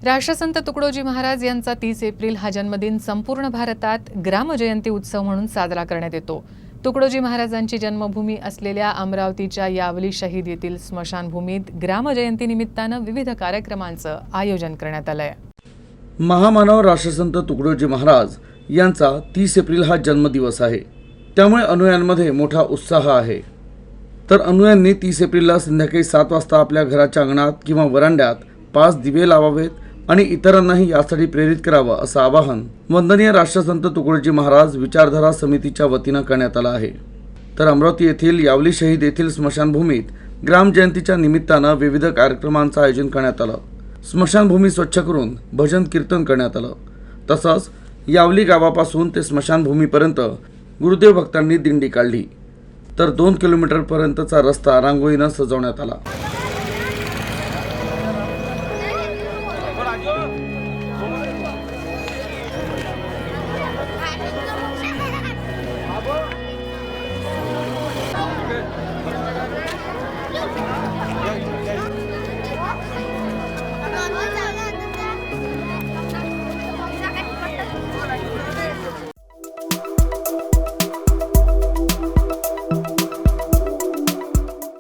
राष्ट्रसंत तुकडोजी महाराज यांचा 30 एप्रिल हा जन्मदिन संपूर्ण भारतात ग्रामजयंती उत्सव म्हणून साजरा करण्यात येतो। तुकडोजी महाराजांची जन्मभूमी असलेल्या अमरावतीच्या यावली शहीद येथील स्मशानभूमीत ग्रामजयंती निमित्तानं विविध कार्यक्रमांचं आयोजन करण्यात आलंय। महामानव राष्ट्रसंत तुकडोजी महाराज यांचा 30 एप्रिल हा जन्मदिवस आहे, त्यामुळे अनुयायांमध्ये मोठा उत्साह आहे। तर अनुयायांनी 30 एप्रिलला संध्याकाळी 7 वाजता आपल्या घराच्या अंगणात किंवा वरांड्यात 5 दिवे लावावेत आणि इतरांनाही यासाठी प्रेरित करावं असं आवाहन वंदनीय राष्ट्रसंत तुकडोजी महाराज विचारधारा समितीच्या वतीनं करण्यात आलं आहे। तर अमरावती येथील यावली शहीद येथील स्मशानभूमीत ग्रामजयंतीच्या निमित्तानं विविध कार्यक्रमांचं आयोजन करण्यात आलं। स्मशानभूमी स्वच्छ करून भजन कीर्तन करण्यात आलं। तसंच यावली गावापासून ते स्मशानभूमीपर्यंत गुरुदेव भक्तांनी दिंडी काढली। तर 2 किलोमीटरपर्यंतचा रस्ता रांगोळीनं सजवण्यात आला।